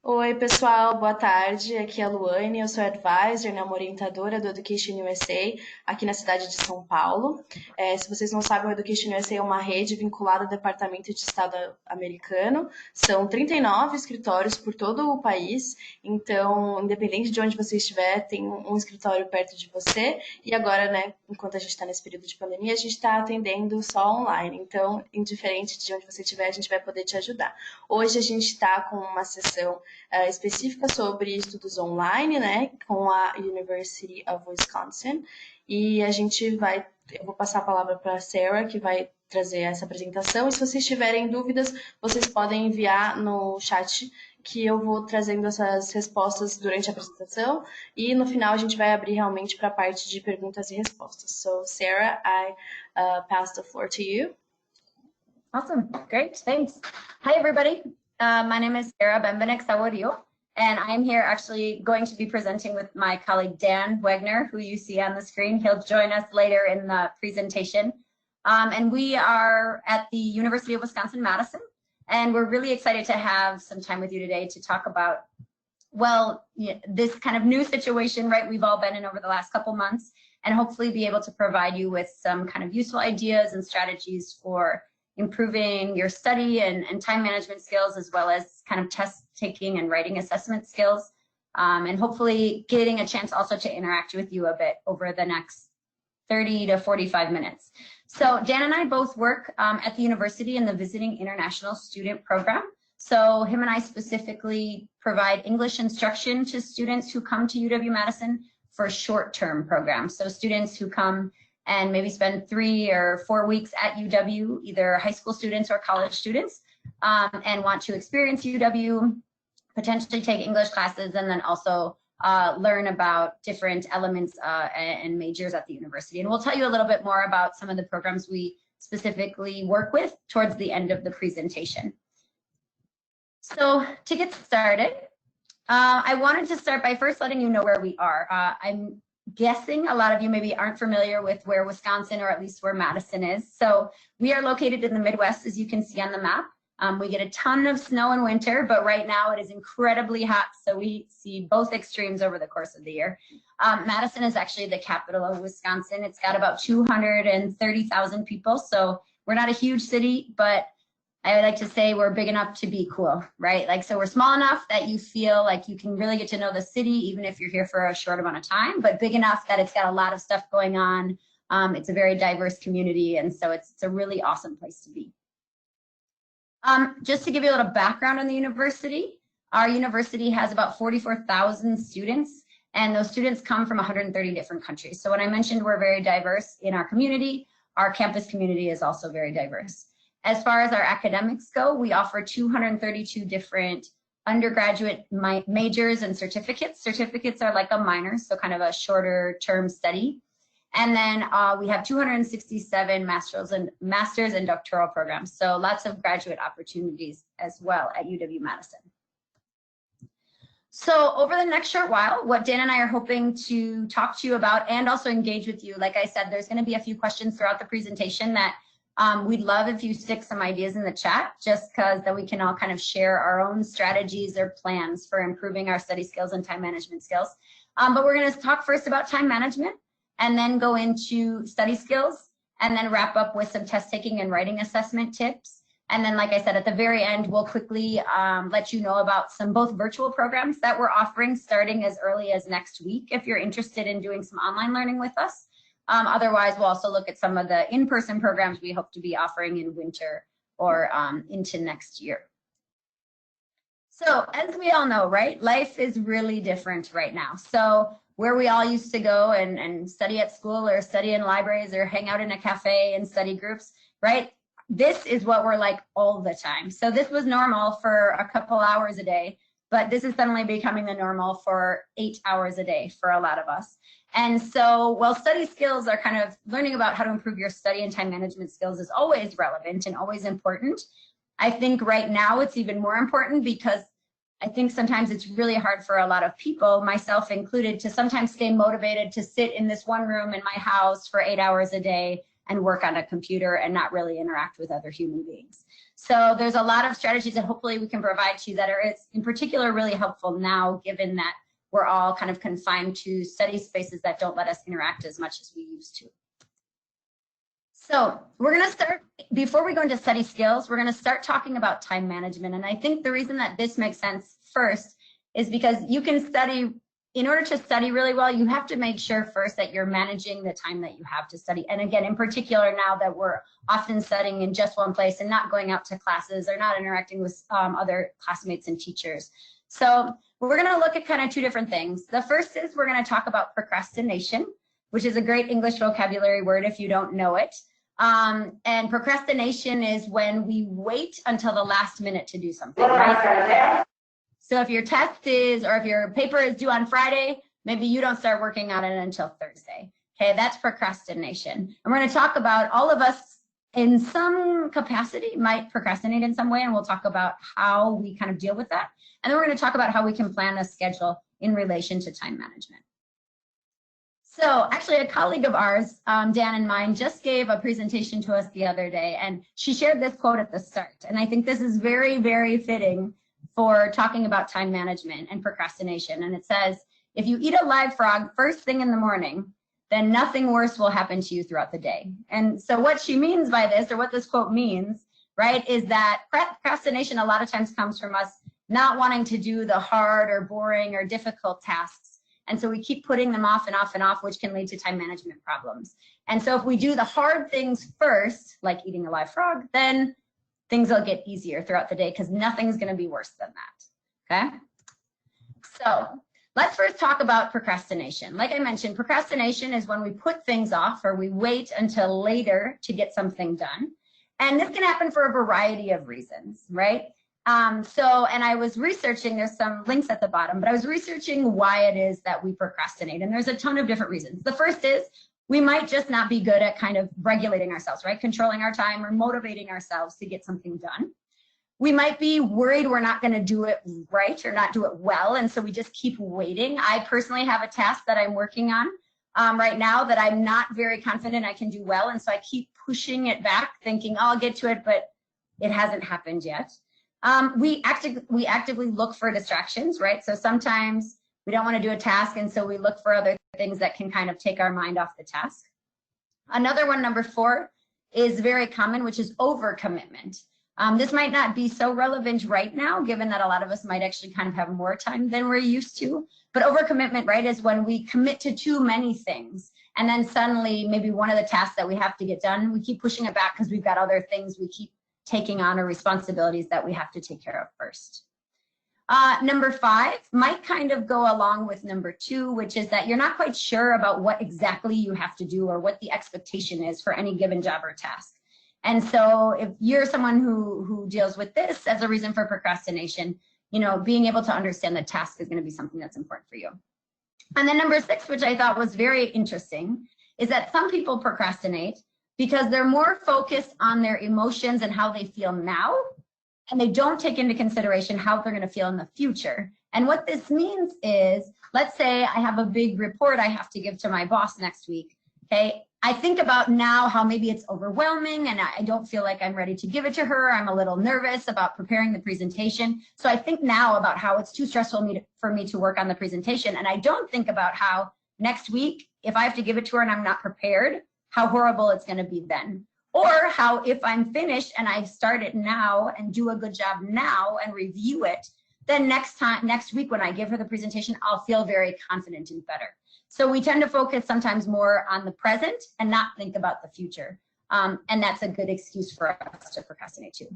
Oi, pessoal, boa tarde. Aqui é a Luane, eu sou advisor, né, uma orientadora do EducationUSA aqui na cidade de São Paulo. Se vocês não sabem, o EducationUSA é uma rede vinculada ao Departamento de Estado americano. São 39 escritórios por todo o país, então, independente de onde você estiver, tem um escritório perto de você. E agora, né, enquanto a gente está nesse período de pandemia, a gente está atendendo só online. Então, indiferente de onde você estiver, a gente vai poder te ajudar. Hoje a gente está com uma sessão específica sobre estudos online, né, com a University of Wisconsin. E eu vou passar a palavra para a Sarah, que vai trazer essa apresentação. E se vocês tiverem dúvidas, vocês podem enviar no chat, que eu vou trazendo essas respostas durante a apresentação. E no final a gente vai abrir realmente para a parte de perguntas e respostas. So, Sarah, I pass the floor to you. Awesome, great, thanks. Hi, everybody. My name is Sarah Benvenix Sawario, and I'm here actually going to be presenting with my colleague Dan Wagner, who you see on the screen. He'll join us later in the presentation. And we are at the University of Wisconsin-Madison, and we're really excited to have some time with you today to talk about, well, this kind of new situation, right, we've all been in over the last couple months, and hopefully be able to provide you with some kind of useful ideas and strategies for improving your study and time management skills, as well as kind of test taking and writing assessment skills, and hopefully getting a chance also to interact with you a bit over the next 30 to 45 minutes. So Dan and I both work at the university in the Visiting International Student Program. So him and I specifically provide English instruction to students who come to UW Madison for short-term programs. So students who come and maybe spend 3 or 4 weeks at UW, either high school students or college students, and want to experience UW, potentially take English classes, and then also learn about different elements and majors at the university. And we'll tell you a little bit more about some of the programs we specifically work with towards the end of the presentation. So to get started, I wanted to start by first letting you know where we are. I'm guessing a lot of you maybe aren't familiar with where Wisconsin, or at least where Madison is. So we are located in the Midwest, as you can see on the map. We get a ton of snow in winter, but right now it is incredibly hot, so we see both extremes over the course of the year. Madison is actually the capital of Wisconsin. It's got about 230,000 people, so we're not a huge city, but I would like to say we're big enough to be cool, right? Like, so we're small enough that you feel like you can really get to know the city, even if you're here for a short amount of time, but big enough that it's got a lot of stuff going on. It's a very diverse community, and so it's a really awesome place to be. Just to give you a little background on the university, our university has about 44,000 students, and those students come from 130 different countries. So when I mentioned we're very diverse in our community, our campus community is also very diverse. As far as our academics go, we offer 232 different undergraduate majors and certificates. Certificates are like a minor, so kind of a shorter term study. And then we have 267 masters and doctoral programs. So lots of graduate opportunities as well at UW Madison. So over the next short while, what Dan and I are hoping to talk to you about and also engage with you, like I said, there's going to be a few questions throughout the presentation that we'd love if you stick some ideas in the chat, just because then we can all kind of share our own strategies or plans for improving our study skills and time management skills. But we're going to talk first about time management, and then go into study skills, and then wrap up with some test taking and writing assessment tips. And then, like I said, at the very end, we'll quickly let you know about some both virtual programs that we're offering starting as early as next week if you're interested in doing some online learning with us. Otherwise, we'll also look at some of the in-person programs we hope to be offering in winter or into next year. So as we all know, right, life is really different right now. So where we all used to go and study at school or study in libraries or hang out in a cafe and study groups, right? This is what we're like all the time. So this was normal for a couple hours a day, but this is suddenly becoming the normal for 8 hours a day for a lot of us. And so while study skills are kind of learning about how to improve your study and time management skills is always relevant and always important, I think right now it's even more important because I think sometimes it's really hard for a lot of people, myself included, to sometimes stay motivated to sit in this one room in my house for 8 hours a day and work on a computer and not really interact with other human beings. So there's a lot of strategies that hopefully we can provide to you that are in particular really helpful now, given that we're all kind of confined to study spaces that don't let us interact as much as we used to. So we're going to start, before we go into study skills, we're going to start talking about time management. And I think the reason that this makes sense first is because you can study, in order to study really well, you have to make sure first that you're managing the time that you have to study. And again, in particular, now that we're often studying in just one place and not going out to classes or not interacting with other classmates and teachers. So we're going to look at kind of two different things. The first is we're going to talk about procrastination, which is a great English vocabulary word if you don't know it. And procrastination is when we wait until the last minute to do something, right? So if your test is, or if your paper is due on Friday, maybe you don't start working on it until Thursday. Okay, that's procrastination. And we're going to talk about, all of us in some capacity might procrastinate in some way, and we'll talk about how we kind of deal with that. And then we're going to talk about how we can plan a schedule in relation to time management. So actually, a colleague of ours, Dan and mine, just gave a presentation to us the other day, and she shared this quote at the start. And I think this is very, very fitting for talking about time management and procrastination. And it says, if you eat a live frog first thing in the morning, then nothing worse will happen to you throughout the day. And so what she means by this, or what this quote means, right, is that procrastination a lot of times comes from us not wanting to do the hard or boring or difficult tasks. And so we keep putting them off and off and off, which can lead to time management problems. And so if we do the hard things first, like eating a live frog, then things will get easier throughout the day because nothing's going to be worse than that. Okay? So let's first talk about procrastination. Like I mentioned, procrastination is when we put things off or we wait until later to get something done. And this can happen for a variety of reasons, right? And I was researching, there's some links at the bottom, but I was researching why it is that we procrastinate. And there's a ton of different reasons. The first is we might just not be good at kind of regulating ourselves, right? Controlling our time or motivating ourselves to get something done. We might be worried we're not going to do it right or not do it well. And so we just keep waiting. I personally have a task that I'm working on right now that I'm not very confident I can do well. And so I keep pushing it back, thinking, oh, I'll get to it, but it hasn't happened yet. We actively look for distractions, right? So sometimes we don't want to do a task, and so we look for other things that can kind of take our mind off the task. Another one, number 4, is very common, which is overcommitment. This might not be so relevant right now, given that a lot of us might actually kind of have more time than we're used to. But overcommitment, right, is when we commit to too many things, and then suddenly maybe one of the tasks that we have to get done, we keep pushing it back because we've got other things we keep taking on, or responsibilities that we have to take care of first. Number 5 might kind of go along with number 2, which is that you're not quite sure about what exactly you have to do or what the expectation is for any given job or task. And so if you're someone who deals with this as a reason for procrastination, you know, being able to understand the task is going to be something that's important for you. And then number 6, which I thought was very interesting, is that some people procrastinate because they're more focused on their emotions and how they feel now, and they don't take into consideration how they're going to feel in the future. And what this means is, let's say I have a big report I have to give to my boss next week, okay? I think about now how maybe it's overwhelming and I don't feel like I'm ready to give it to her. I'm a little nervous about preparing the presentation. So I think now about how it's too stressful for me to work on the presentation. And I don't think about how next week, if I have to give it to her and I'm not prepared, how horrible it's going to be then. Or how if I'm finished and I start it now and do a good job now and review it, then next week when I give her the presentation, I'll feel very confident and better. So we tend to focus sometimes more on the present and not think about the future. And that's a good excuse for us to procrastinate too.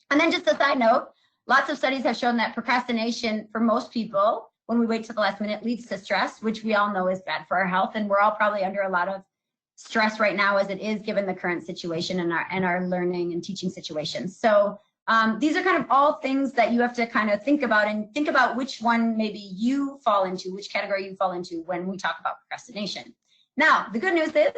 And then just a side note, lots of studies have shown that procrastination for most people, when we wait till the last minute, leads to stress, which we all know is bad for our health. And we're all probably under a lot of stress right now as it is given the current situation and our learning and teaching situations. So these are kind of all things that you have to kind of think about, and think about which one maybe you fall into, which category you fall into when we talk about procrastination. Now, the good news is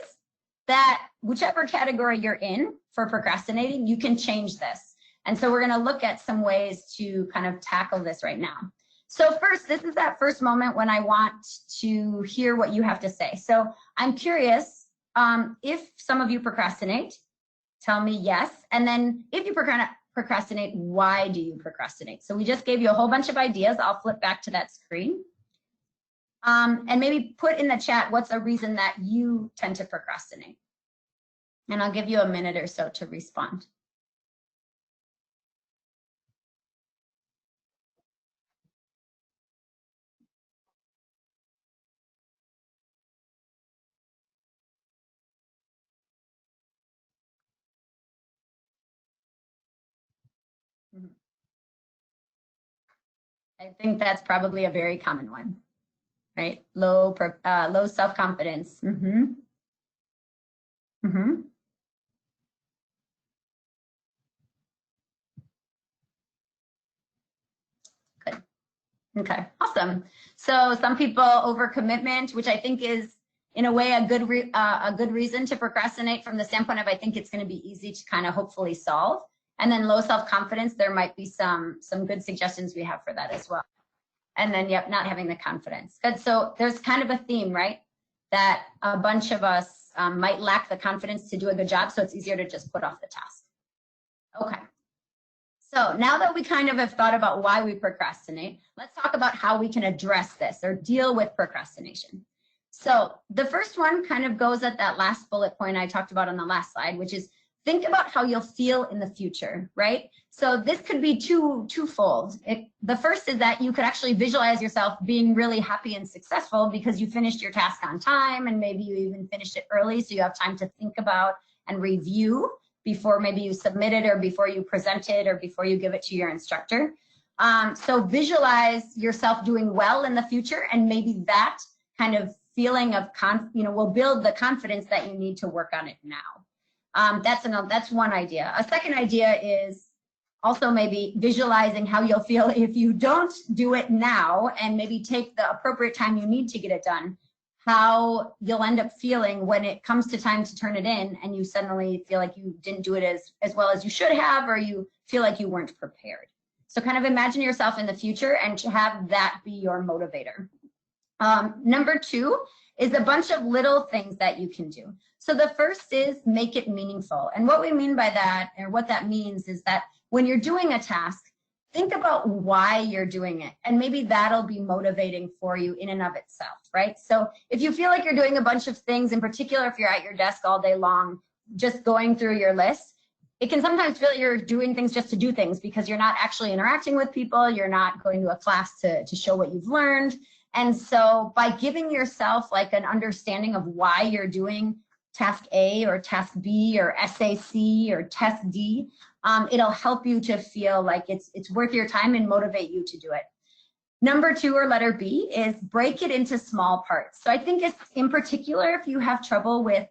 that whichever category you're in for procrastinating, you can change this. And so we're going to look at some ways to kind of tackle this right now. So first, this is that first moment when I want to hear what you have to say. So I'm curious, if some of you procrastinate, tell me yes. And then if you procrastinate, why do you procrastinate? So we just gave you a whole bunch of ideas. I'll flip back to that screen. And maybe put in the chat, what's a reason that you tend to procrastinate? And I'll give you a minute or so to respond. I think that's probably a very common one, right? Low self-confidence. Good. Okay, awesome. So some people overcommitment, which I think is in a way a good reason to procrastinate from the standpoint of I think it's going to be easy to kind of hopefully solve. And then low self-confidence, there might be some good suggestions we have for that as well. And then, yep, not having the confidence. Good, so there's kind of a theme, right? That a bunch of us might lack the confidence to do a good job, so it's easier to just put off the task. Okay, so now that we kind of have thought about why we procrastinate, let's talk about how we can address this or deal with procrastination. So the first one kind of goes at that last bullet point I talked about on the last slide, which is think about how you'll feel in the future, right? So this could be twofold. The first is that you could actually visualize yourself being really happy and successful because you finished your task on time and maybe you even finished it early, so you have time to think about and review before maybe you submit it or before you present it or before you give it to your instructor. So visualize yourself doing well in the future, and maybe that kind of feeling of will build the confidence that you need to work on it now. That's one idea. A second idea is also maybe visualizing how you'll feel if you don't do it now and maybe take the appropriate time you need to get it done, how you'll end up feeling when it comes to time to turn it in and you suddenly feel like you didn't do it as well as you should have, or you feel like you weren't prepared. So kind of imagine yourself in the future and have that be your motivator. Number two is a bunch of little things that you can do. So the first is make it meaningful. And what we mean by that, or what that means, is that when you're doing a task, think about why you're doing it. And maybe that'll be motivating for you in and of itself, right? So if you feel like you're doing a bunch of things, in particular, if you're at your desk all day long, just going through your list, it can sometimes feel like you're doing things just to do things because you're not actually interacting with people. You're not going to a class to show what you've learned. And so by giving yourself like an understanding of why you're doing task A or task B or essay C or test D, it'll help you to feel like it's worth your time and motivate you to do it. Number two, or letter B, is break it into small parts. So I think it's in particular if you have trouble with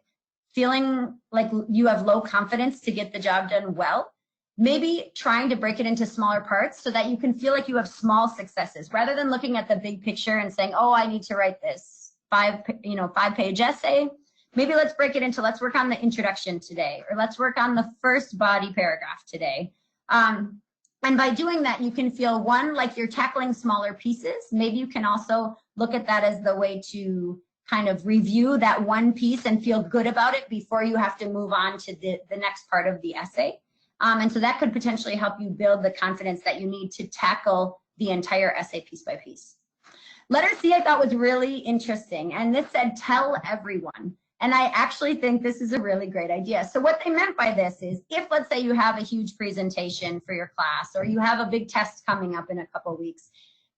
feeling like you have low confidence to get the job done well, maybe trying to break it into smaller parts so that you can feel like you have small successes rather than looking at the big picture and saying, oh, I need to write this 5-page essay. Maybe let's break it into, let's work on the introduction today, or let's work on the first body paragraph today. And by doing that, you can feel, one, like you're tackling smaller pieces. Maybe you can also look at that as the way to kind of review that one piece and feel good about it before you have to move on to the next part of the essay. And so that could potentially help you build the confidence that you need to tackle the entire essay piece by piece. Letter C I thought was really interesting, and this said, tell everyone. And I actually think this is a really great idea. So what they meant by this is, if let's say you have a huge presentation for your class, or you have a big test coming up in a couple of weeks,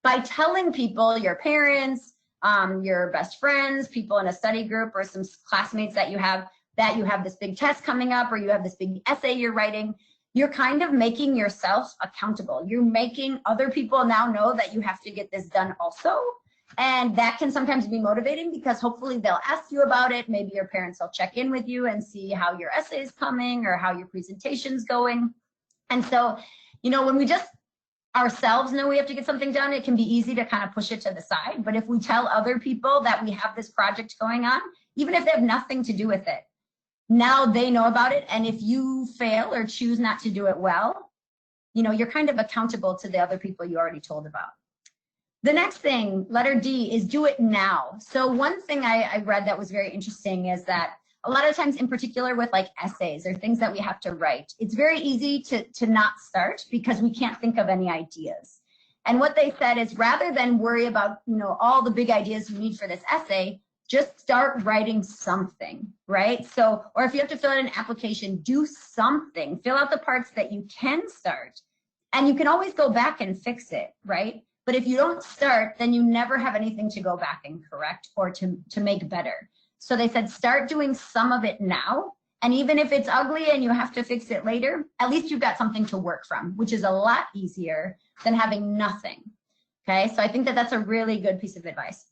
by telling people, your parents, your best friends, people in a study group, or some classmates that you have this big test coming up, or you have this big essay you're writing, you're kind of making yourself accountable. You're making other people now know that you have to get this done also. And that can sometimes be motivating because hopefully they'll ask you about it. Maybe your parents will check in with you and see how your essay is coming or how your presentation's going. And so, when we just ourselves know we have to get something done, it can be easy to kind of push it to the side. But if we tell other people that we have this project going on, even if they have nothing to do with it, now they know about it. And if you fail or choose not to do it well, you're kind of accountable to the other people you already told about. The next thing, letter D, is do it now. So one thing I read that was very interesting is that a lot of times in particular with like essays or things that we have to write, it's very easy to not start because we can't think of any ideas. And what they said is rather than worry about, all the big ideas you need for this essay, just start writing something, right? So, or if you have to fill out an application, do something, fill out the parts that you can start. And you can always go back and fix it, right? But if you don't start, then you never have anything to go back and correct or to make better. So they said, start doing some of it now. And even if it's ugly and you have to fix it later, at least you've got something to work from, which is a lot easier than having nothing. Okay, so I think that that's a really good piece of advice.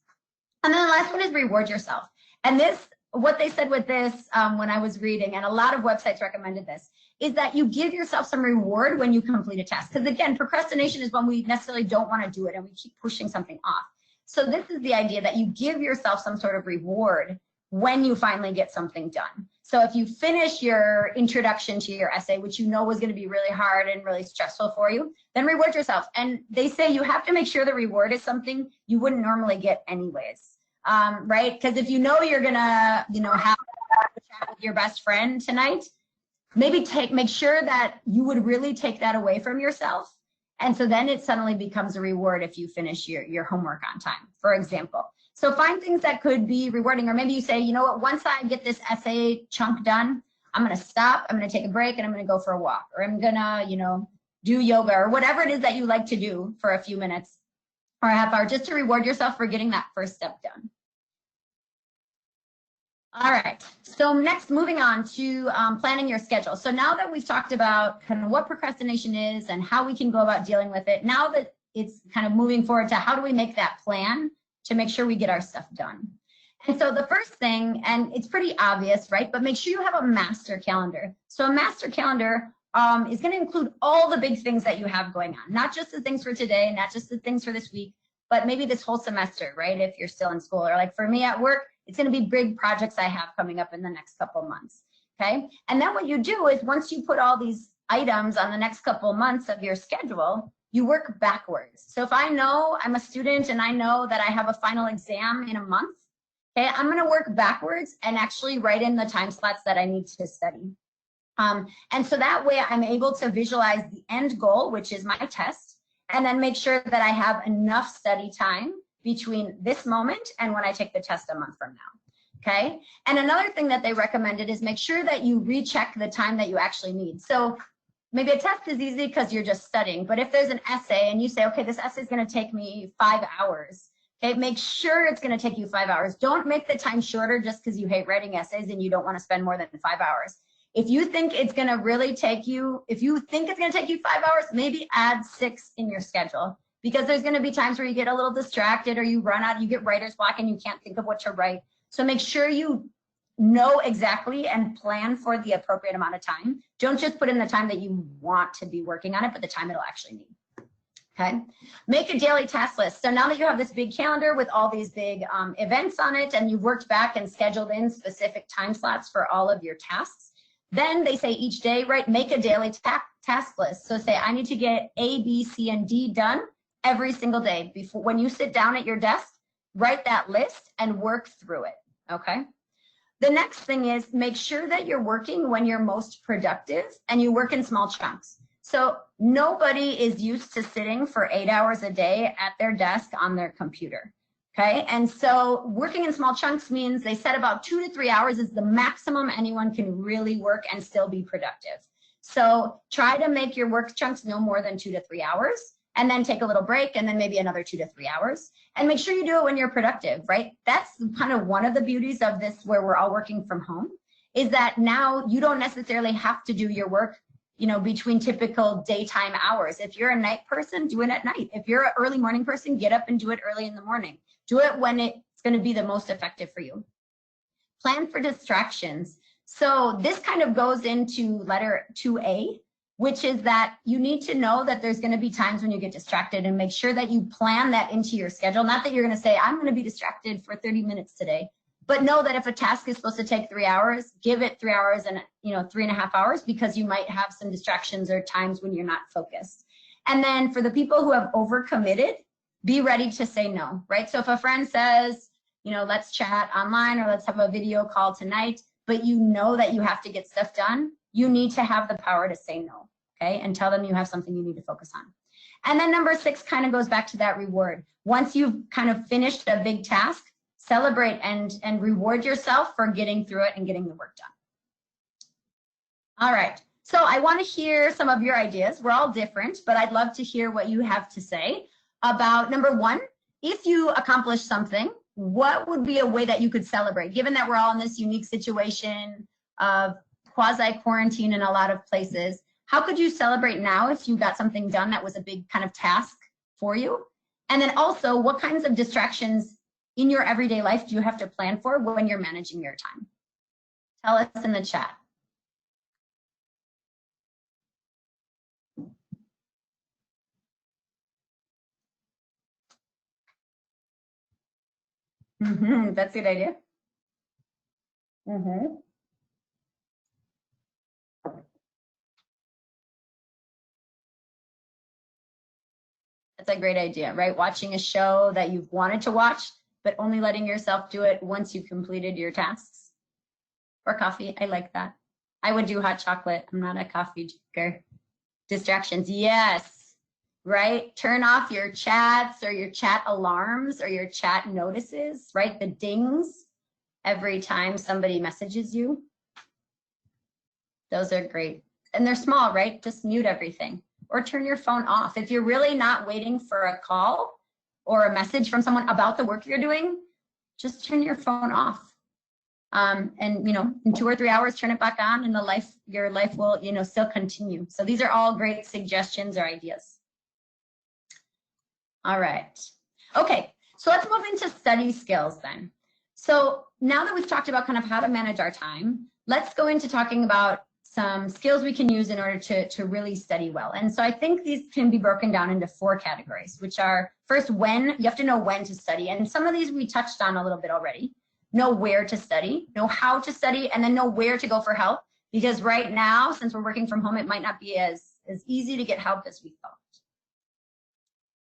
And then the last one is reward yourself. And this, what they said with this when I was reading, and a lot of websites recommended this, is that you give yourself some reward when you complete a task. Because again, procrastination is when we necessarily don't want to do it and we keep pushing something off. So this is the idea that you give yourself some sort of reward when you finally get something done. So if you finish your introduction to your essay, which you know was going to be really hard and really stressful for you, then reward yourself. And they say you have to make sure the reward is something you wouldn't normally get anyways, right? Because if you know you're going to, have a chat with your best friend tonight, maybe make sure that you would really take that away from yourself. And so then it suddenly becomes a reward if you finish your homework on time, for example. So find things that could be rewarding, or maybe you say, you know what, once I get this essay chunk done, I'm going to stop, I'm going to take a break, and I'm going to go for a walk, or I'm going to, do yoga, or whatever it is that you like to do for a few minutes or a half hour, just to reward yourself for getting that first step done. All right, so next, moving on to planning your schedule. So now that we've talked about kind of what procrastination is and how we can go about dealing with it, now that it's kind of moving forward to how do we make that plan to make sure we get our stuff done. And so the first thing, and it's pretty obvious, right? But make sure you have a master calendar. So a master calendar is going to include all the big things that you have going on, not just the things for today, not just the things for this week, but maybe this whole semester, right? If you're still in school, or like for me at work, it's going to be big projects I have coming up in the next couple of months. Okay. And then what you do is once you put all these items on the next couple of months of your schedule, you work backwards. So if I know I'm a student and I know that I have a final exam in a month, okay, I'm going to work backwards and actually write in the time slots that I need to study. And so that way I'm able to visualize the end goal, which is my test, and then make sure that I have enough study time between this moment and when I take the test a month from now. Okay. And another thing that they recommended is make sure that you recheck the time that you actually need. So maybe a test is easy because you're just studying, but if there's an essay and you say, okay, this essay is going to take me 5 hours, okay, make sure it's going to take you 5 hours. Don't make the time shorter just because you hate writing essays and you don't want to spend more than 5 hours. If you think it's going to really take you, if you think it's going to take you 5 hours, maybe add 6 in your schedule, because there's going to be times where you get a little distracted or you run out, you get writer's block and you can't think of what to write. So make sure you know exactly and plan for the appropriate amount of time. Don't just put in the time that you want to be working on it, but the time it'll actually need. Okay. Make a daily task list. So now that you have this big calendar with all these big events on it, and you've worked back and scheduled in specific time slots for all of your tasks, then they say each day, right, make a daily task list. So say I need to get A, B, C, and D done every single day. Before, when you sit down at your desk, write that list and work through it. Okay. The next thing is make sure that you're working when you're most productive and you work in small chunks. So nobody is used to sitting for 8 hours a day at their desk on their computer. Okay. And so working in small chunks means they said about 2 to 3 hours is the maximum anyone can really work and still be productive. So try to make your work chunks no more than 2 to 3 hours, and then take a little break and then maybe another 2 to 3 hours, and make sure you do it when you're productive, right? That's kind of one of the beauties of this, where we're all working from home, is that now you don't necessarily have to do your work, you know, between typical daytime hours. If you're a night person, do it at night. If you're an early morning person, get up and do it early in the morning. Do it when it's going to be the most effective for you. Plan for distractions. So this kind of goes into letter 2A, which is that you need to know that there's going to be times when you get distracted, and make sure that you plan that into your schedule. Not that you're going to say, I'm going to be distracted for 30 minutes today, but know that if a task is supposed to take 3 hours, give it 3 hours and 3.5 hours, because you might have some distractions or times when you're not focused. And then for the people who have overcommitted, be ready to say no, right? So if a friend says, let's chat online or let's have a video call tonight, but you know that you have to get stuff done, you need to have the power to say no, okay? And tell them you have something you need to focus on. And then number 6 kind of goes back to that reward. Once you've kind of finished a big task, celebrate and reward yourself for getting through it and getting the work done. All right, so I want to hear some of your ideas. We're all different, but I'd love to hear what you have to say about number 1, if you accomplish something, what would be a way that you could celebrate, given that we're all in this unique situation of quasi-quarantine in a lot of places? How could you celebrate now if you got something done that was a big kind of task for you? And then also, what kinds of distractions in your everyday life do you have to plan for when you're managing your time? Tell us in the chat. That's a good idea. That's a great idea, right? Watching a show that you've wanted to watch, but only letting yourself do it once you've completed your tasks. Or coffee, I like that. I would do hot chocolate. I'm not a coffee drinker. Distractions, yes, right? Turn off your chats or your chat alarms or your chat notices, right? The dings every time somebody messages you. Those are great. And they're small, right? Just mute everything or turn your phone off. If you're really not waiting for a call or a message from someone about the work you're doing, just turn your phone off. And in 2 or 3 hours, turn it back on, and your life will, still continue. So these are all great suggestions or ideas. All right. Okay, so let's move into study skills then. So now that we've talked about kind of how to manage our time, let's go into talking about some skills we can use in order to really study well. And so I think these can be broken down into 4 categories, which are first, when. You have to know when to study. And some of these we touched on a little bit already. Know where to study, know how to study, and then know where to go for help. Because right now, since we're working from home, it might not be as easy to get help as we thought.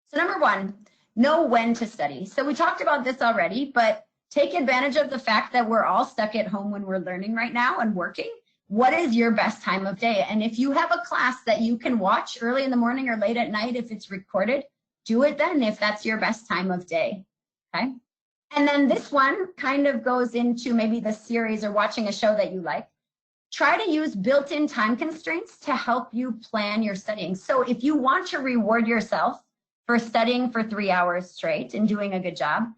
So number 1, know when to study. So we talked about this already, but take advantage of the fact that we're all stuck at home when we're learning right now and working. What is your best time of day? And if you have a class that you can watch early in the morning or late at night, if it's recorded, do it then if that's your best time of day, okay? And then this one kind of goes into maybe the series or watching a show that you like. Try to use built-in time constraints to help you plan your studying. So if you want to reward yourself for studying for 3 hours straight and doing a good job,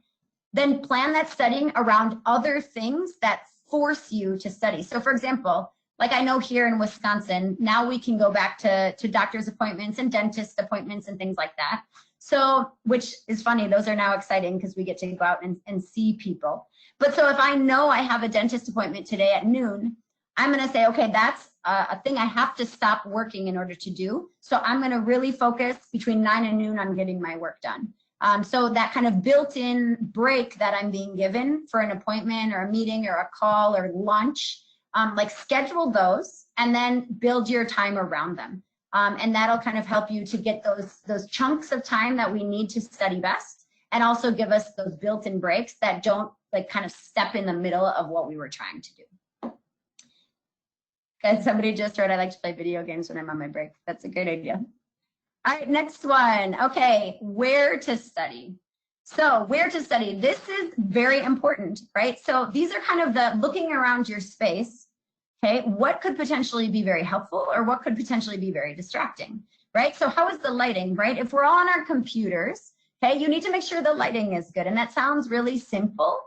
then plan that studying around other things that force you to study. So for example, like I know here in Wisconsin, now we can go back to doctor's appointments and dentist appointments and things like that. So, which is funny, those are now exciting because we get to go out and see people. But so if I know I have a dentist appointment today at noon, I'm going to say, okay, that's a thing I have to stop working in order to do. So I'm going to really focus between 9 and noon on getting my work done. So that kind of built-in break that I'm being given for an appointment or a meeting or a call or lunch, like schedule those and then build your time around them. And that'll kind of help you to get those chunks of time that we need to study best, and also give us those built-in breaks that don't like kind of step in the middle of what we were trying to do. And somebody just wrote, I like to play video games when I'm on my break. That's a great idea. All right, next one. Okay, where to study. So where to study, this is very important, right? So these are kind of the looking around your space. Okay, what could potentially be very helpful or what could potentially be very distracting, right? So how is the lighting, right? If we're all on our computers, okay, you need to make sure the lighting is good. And that sounds really simple,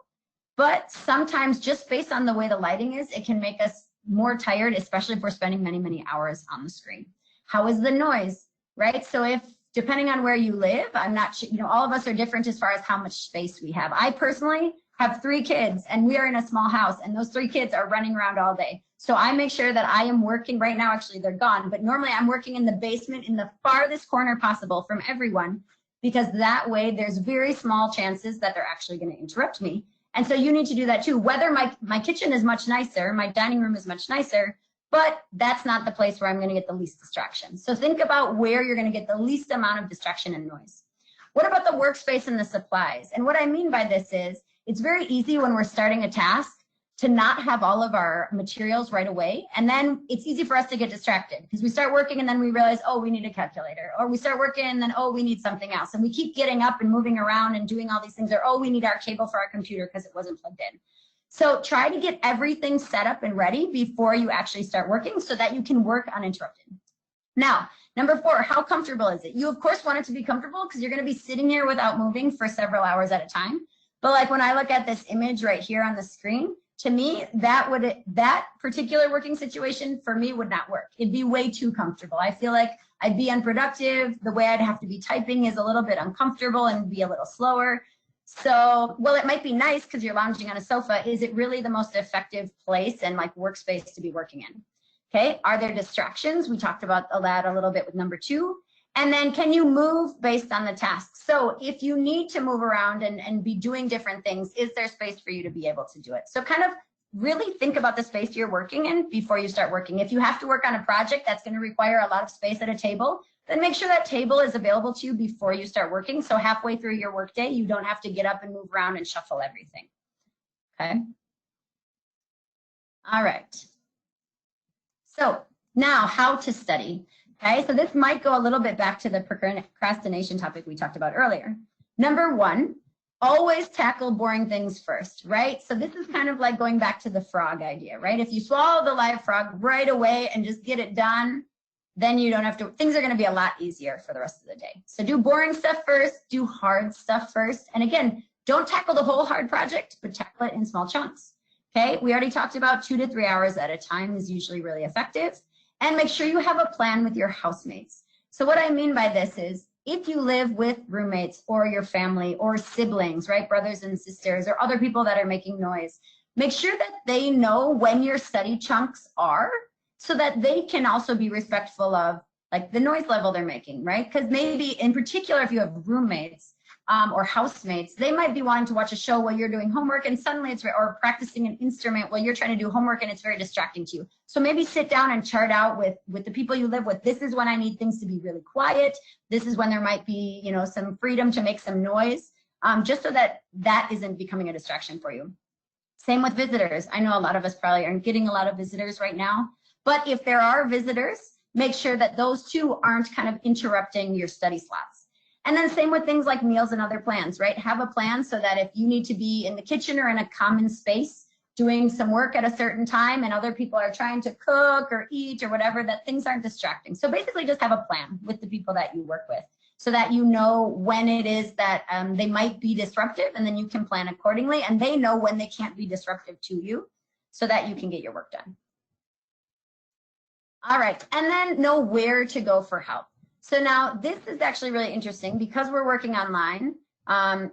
but sometimes just based on the way the lighting is, it can make us more tired, especially if we're spending many, many hours on the screen. How is the noise, right? So if, depending on where you live, I'm not sure, all of us are different as far as how much space we have. I personally have 3 kids and we are in a small house and those 3 kids are running around all day. So I make sure that I am working right now, actually they're gone, but normally I'm working in the basement in the farthest corner possible from everyone, because that way there's very small chances that they're actually going to interrupt me. And so you need to do that too. Whether my kitchen is much nicer, my dining room is much nicer, but that's not the place where I'm going to get the least distraction. So think about where you're going to get the least amount of distraction and noise. What about the workspace and the supplies? And what I mean by this is, it's very easy when we're starting a task to not have all of our materials right away. And then it's easy for us to get distracted because we start working and then we realize, oh, we need a calculator, or we start working and then, oh, we need something else. And we keep getting up and moving around and doing all these things, or, oh, we need our cable for our computer because it wasn't plugged in. So try to get everything set up and ready before you actually start working so that you can work uninterrupted. Now, number 4, how comfortable is it? You, of course, want it to be comfortable because you're going to be sitting here without moving for several hours at a time. But like when I look at this image right here on the screen, to me, that particular working situation for me would not work. It'd be way too comfortable. I feel like I'd be unproductive. The way I'd have to be typing is a little bit uncomfortable and be a little slower. So, well, it might be nice because you're lounging on a sofa. Is it really the most effective place and like workspace to be working in? Okay, are there distractions? We talked about that a little bit with number 2. And then can you move based on the task? So if you need to move around and be doing different things, is there space for you to be able to do it? So kind of really think about the space you're working in before you start working. If you have to work on a project that's going to require a lot of space at a table, then make sure that table is available to you before you start working. So halfway through your workday, you don't have to get up and move around and shuffle everything. Okay. All right. So now how to study. Okay, so this might go a little bit back to the procrastination topic we talked about earlier. Number 1, always tackle boring things first, right? So this is kind of like going back to the frog idea, right? If you swallow the live frog right away and just get it done, then you don't have to, things are going to be a lot easier for the rest of the day. So do boring stuff first, do hard stuff first. And again, don't tackle the whole hard project, but tackle it in small chunks. Okay, we already talked about 2 to 3 hours at a time is usually really effective. And make sure you have a plan with your housemates. So what I mean by this is if you live with roommates or your family or siblings, right, brothers and sisters or other people that are making noise, make sure that they know when your study chunks are so that they can also be respectful of like the noise level they're making, right? Because maybe in particular, if you have roommates or housemates, they might be wanting to watch a show while you're doing homework and suddenly it's, or practicing an instrument while you're trying to do homework and it's very distracting to you. So maybe sit down and chart out with the people you live with. This is when I need things to be really quiet. This is when there might be, you know, some freedom to make some noise, just so that that isn't becoming a distraction for you. Same with visitors. I know a lot of us probably aren't getting a lot of visitors right now, but if there are visitors, make sure that those two aren't kind of interrupting your study slots. And then same with things like meals and other plans, right? Have a plan so that if you need to be in the kitchen or in a common space doing some work at a certain time and other people are trying to cook or eat or whatever, that things aren't distracting. So basically just have a plan with the people that you work with so that you know when it is that they might be disruptive, and then you can plan accordingly, and they know when they can't be disruptive to you so that you can get your work done. All right, and then know where to go for help. So now this is actually really interesting because we're working online.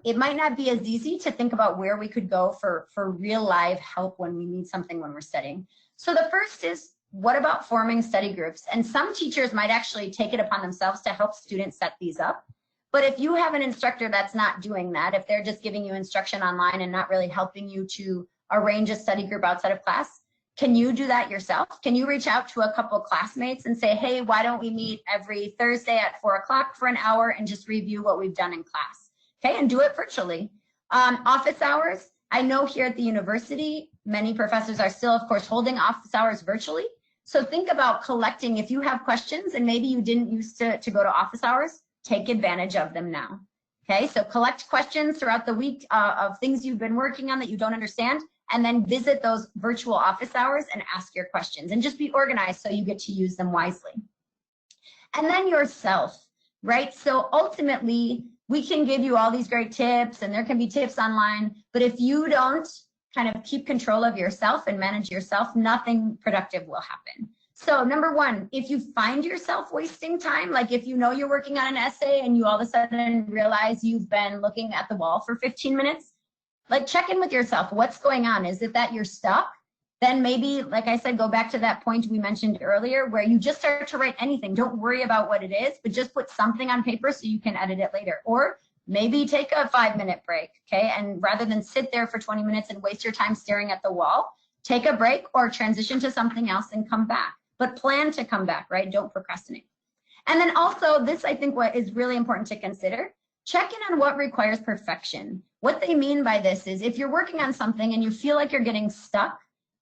It might not be as easy to think about where we could go for real live help when we need something when we're studying. So the first is, what about forming study groups? And some teachers might actually take it upon themselves to help students set these up. But if you have an instructor that's not doing that, if they're just giving you instruction online and not really helping you to arrange a study group outside of class, can you do that yourself? Can you reach out to a couple classmates and say, hey, why don't we meet every Thursday at 4 o'clock for an hour and just review what we've done in class? Okay, and do it virtually. Office hours, I know here at the university, many professors are still, of course, holding office hours virtually. So think about collecting, if you have questions and maybe you didn't used to go to office hours, take advantage of them now. Okay, so collect questions throughout the week of things you've been working on that you don't understand, and then visit those virtual office hours and ask your questions, and just be organized so you get to use them wisely. And then yourself, right? So ultimately, we can give you all these great tips and there can be tips online, but if you don't kind of keep control of yourself and manage yourself, nothing productive will happen. So number one, if you find yourself wasting time, like if you know you're working on an essay and you all of a sudden realize you've been looking at the wall for 15 minutes, like check in with yourself. What's going on? Is it that you're stuck? Then maybe, like I said, go back to that point we mentioned earlier where you just start to write anything. Don't worry about what it is, but just put something on paper so you can edit it later. Or maybe take a 5-minute break, okay? And rather than sit there for 20 minutes and waste your time staring at the wall, take a break or transition to something else and come back. But plan to come back, right? Don't procrastinate. And then also, this I think what is really important to consider, check in on what requires perfection. What they mean by this is if you're working on something and you feel like you're getting stuck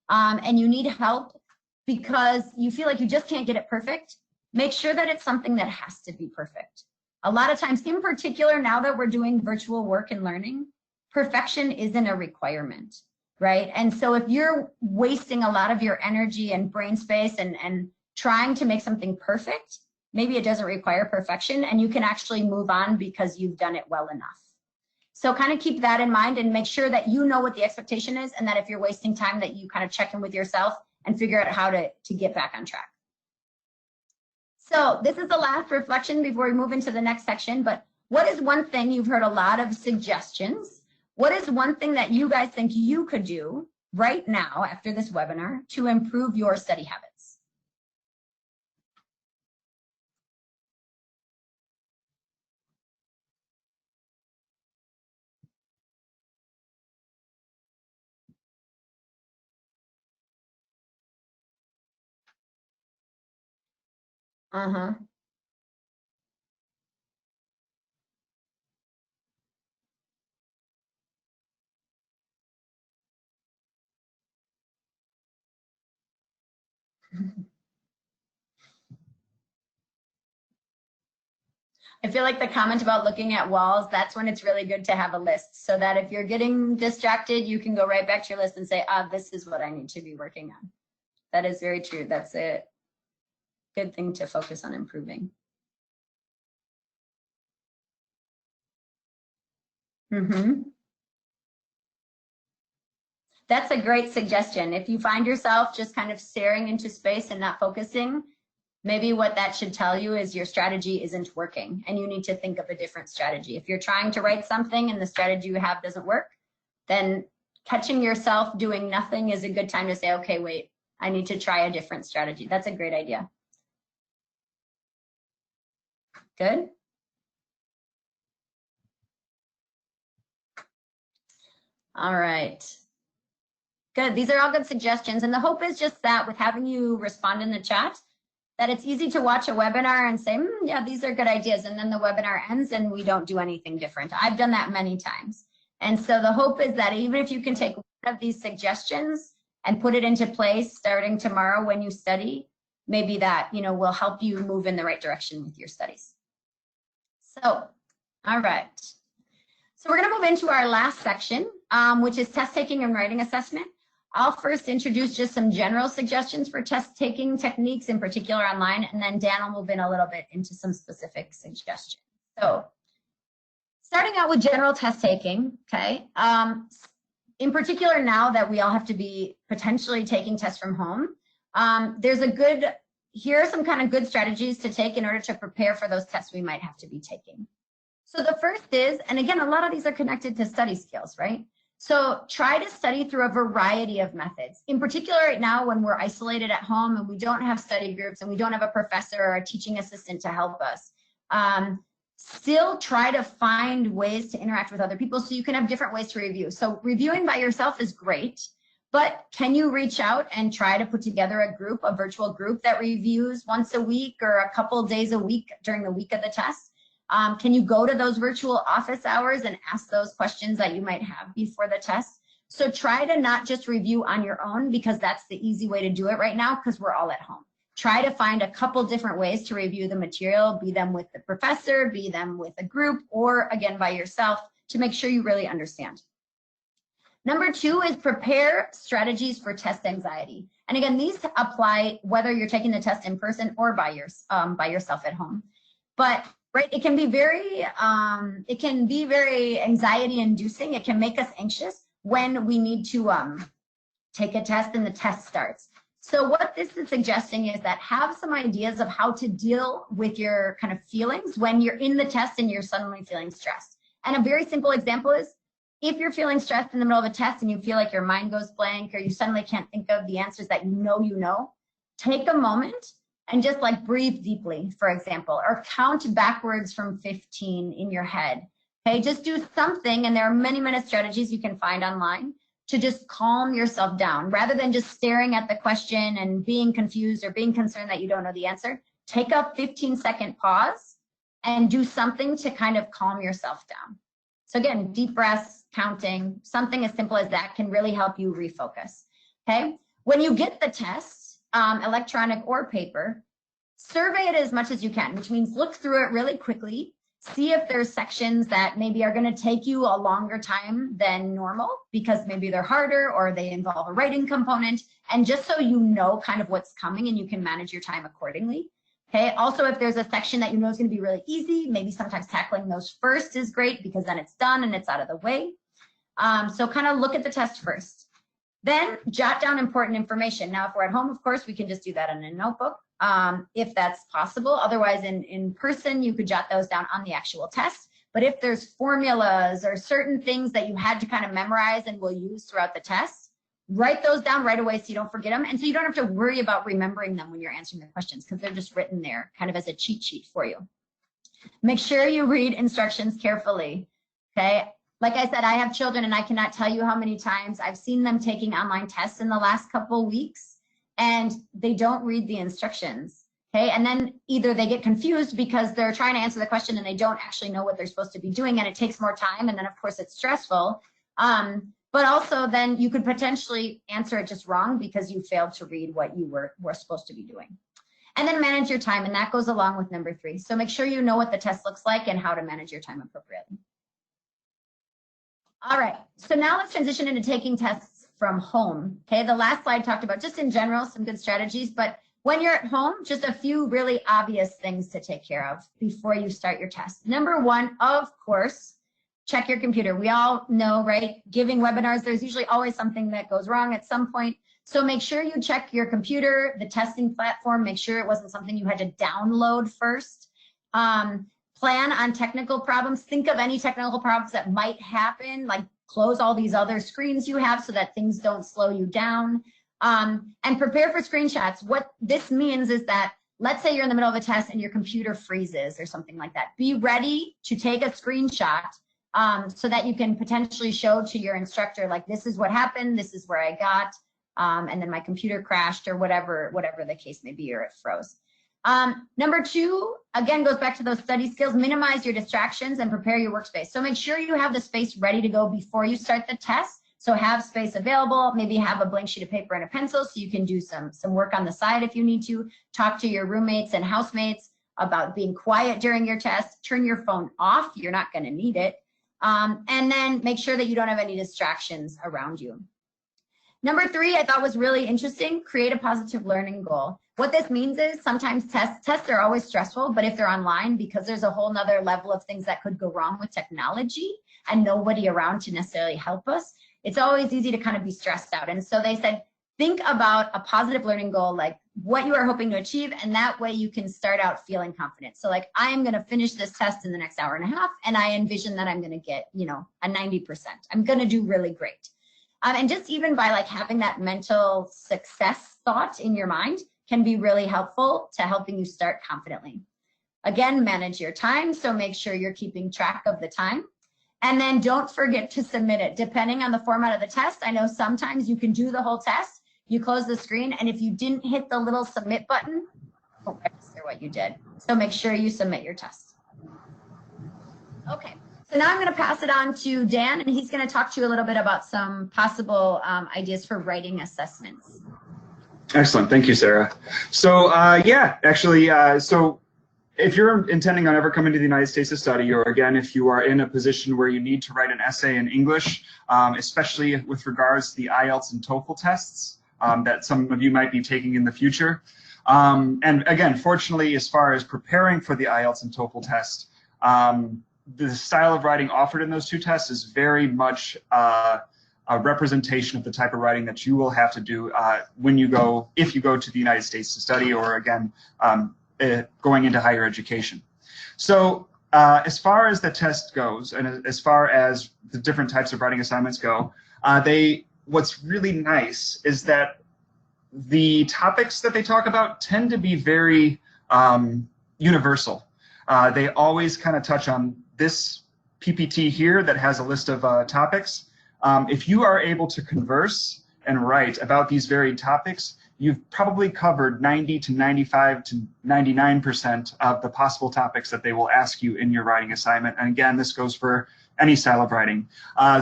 and you need help because you feel like you just can't get it perfect, make sure that it's something that has to be perfect. A lot of times, in particular, now that we're doing virtual work and learning, perfection isn't a requirement, right? And so if you're wasting a lot of your energy and brain space and trying to make something perfect, maybe it doesn't require perfection and you can actually move on because you've done it well enough. So kind of keep that in mind and make sure that you know what the expectation is, and that if you're wasting time, that you kind of check in with yourself and figure out how to get back on track. So this is the last reflection before we move into the next section, but what is one thing, you've heard a lot of suggestions, what is one thing that you guys think you could do right now after this webinar to improve your study habits? Uh-huh. I feel like the comment about looking at walls, that's when it's really good to have a list, so that if you're getting distracted, you can go right back to your list and say, this is what I need to be working on. That is very true. That's a good thing to focus on improving. That's a great suggestion. If you find yourself just kind of staring into space and not focusing, maybe what that should tell you is your strategy isn't working and you need to think of a different strategy. If you're trying to write something and the strategy you have doesn't work, then catching yourself doing nothing is a good time to say, okay, wait, I need to try a different strategy. That's a great idea. Good. All right. Good. These are all good suggestions. And the hope is just that with having you respond in the chat, that it's easy to watch a webinar and say, yeah, these are good ideas. And then the webinar ends and we don't do anything different. I've done that many times. And so the hope is that even if you can take one of these suggestions and put it into place starting tomorrow when you study, maybe that, will help you move in the right direction with your studies. So, all right. So we're going to move into our last section, which is test taking and writing assessment. I'll first introduce just some general suggestions for test taking techniques, in particular online, and then Dan will move in a little bit into some specific suggestions. So starting out with general test taking, okay, in particular now that we all have to be potentially taking tests from home, here are some kind of good strategies to take in order to prepare for those tests we might have to be taking. So the first is, and again, a lot of these are connected to study skills, right? So try to study through a variety of methods. In particular, right now, when we're isolated at home and we don't have study groups and we don't have a professor or a teaching assistant to help us, still try to find ways to interact with other people so you can have different ways to review. So reviewing by yourself is great, but can you reach out and try to put together a virtual group that reviews once a week or a couple days a week during the week of the test? Can you go to those virtual office hours and ask those questions that you might have before the test? So try to not just review on your own, because that's the easy way to do it right now because we're all at home. Try to find a couple different ways to review the material, be them with the professor, be them with a group, or again by yourself, to make sure you really understand. Number two is prepare strategies for test anxiety. And again, these apply whether you're taking the test in person or by yourself at home. But right, it can be very anxiety inducing. It can make us anxious when we need to take a test and the test starts. So what this is suggesting is that have some ideas of how to deal with your kind of feelings when you're in the test and you're suddenly feeling stressed. And a very simple example is, if you're feeling stressed in the middle of a test and you feel like your mind goes blank or you suddenly can't think of the answers that you know, take a moment and just like breathe deeply, for example, or count backwards from 15 in your head. Okay, just do something, and there are many strategies you can find online to just calm yourself down. Rather than just staring at the question and being confused or being concerned that you don't know the answer, take a 15-second pause and do something to kind of calm yourself down. So again, deep breaths, counting, something as simple as that can really help you refocus, okay? When you get the test, electronic or paper, survey it as much as you can, which means look through it really quickly, see if there's sections that maybe are going to take you a longer time than normal because maybe they're harder or they involve a writing component, and just so you know kind of what's coming and you can manage your time accordingly. Okay, also if there's a section that you know is going to be really easy, maybe sometimes tackling those first is great because then it's done and it's out of the way. So kind of look at the test first. Then jot down important information. Now, if we're at home, of course, we can just do that in a notebook if that's possible. Otherwise, in person, you could jot those down on the actual test. But if there's formulas or certain things that you had to kind of memorize and will use throughout the test, write those down right away so you don't forget them. And so you don't have to worry about remembering them when you're answering the questions because they're just written there kind of as a cheat sheet for you. Make sure you read instructions carefully, okay? Like I said, I have children and I cannot tell you how many times I've seen them taking online tests in the last couple weeks and they don't read the instructions, okay? And then either they get confused because they're trying to answer the question and they don't actually know what they're supposed to be doing and it takes more time and then of course it's stressful. But also then you could potentially answer it just wrong because you failed to read what you were supposed to be doing. And then manage your time, and that goes along with number 3. So make sure you know what the test looks like and how to manage your time appropriately. All right, so now let's transition into taking tests from home. Okay, the last slide talked about just in general some good strategies, but when you're at home, just a few really obvious things to take care of before you start your test. Number 1, of course, check your computer. We all know, right? Giving webinars, there's usually always something that goes wrong at some point. So make sure you check your computer, the testing platform, make sure it wasn't something you had to download first. Plan on technical problems. Think of any technical problems that might happen, like close all these other screens you have so that things don't slow you down. And prepare for screenshots. What this means is that, let's say you're in the middle of a test and your computer freezes or something like that. Be ready to take a screenshot so that you can potentially show to your instructor, like, this is what happened, this is where I got, and then my computer crashed or whatever the case may be, or it froze. Number 2, again, goes back to those study skills. Minimize your distractions and prepare your workspace. So make sure you have the space ready to go before you start the test. So have space available, maybe have a blank sheet of paper and a pencil so you can do some work on the side if you need to. Talk to your roommates and housemates about being quiet during your test. Turn your phone off, you're not gonna need it. And then make sure that you don't have any distractions around you. Number 3, I thought was really interesting, create a positive learning goal. What this means is sometimes tests are always stressful, but if they're online, because there's a whole nother level of things that could go wrong with technology and nobody around to necessarily help us, it's always easy to kind of be stressed out. And so they said, think about a positive learning goal, like what you are hoping to achieve, and that way you can start out feeling confident. So like, I'm going to finish this test in the next hour and a half, and I envision that I'm going to get, a 90%. I'm going to do really great. And just even by like having that mental success thought in your mind can be really helpful to helping you start confidently. Again, manage your time, so make sure you're keeping track of the time. And then don't forget to submit it. Depending on the format of the test, I know sometimes you can do the whole test, you close the screen, and if you didn't hit the little submit button, don't register what you did. So make sure you submit your test. Okay, so now I'm going to pass it on to Dan, and he's going to talk to you a little bit about some possible ideas for writing assessments. Excellent, thank you, Sarah. So so if you're intending on ever coming to the United States to study, or again, if you are in a position where you need to write an essay in English, especially with regards to the IELTS and TOEFL tests that some of you might be taking in the future. And again, fortunately, as far as preparing for the IELTS and TOEFL test, the style of writing offered in those 2 tests is very much a representation of the type of writing that you will have to do if you go to the United States to study, or again, going into higher education. So as far as the test goes, and as far as the different types of writing assignments go, what's really nice is that the topics that they talk about tend to be very universal. They always kind of touch on this PPT here that has a list of topics. If you are able to converse and write about these varied topics, you've probably covered 90 to 95 to 99% of the possible topics that they will ask you in your writing assignment. And again, this goes for any style of writing.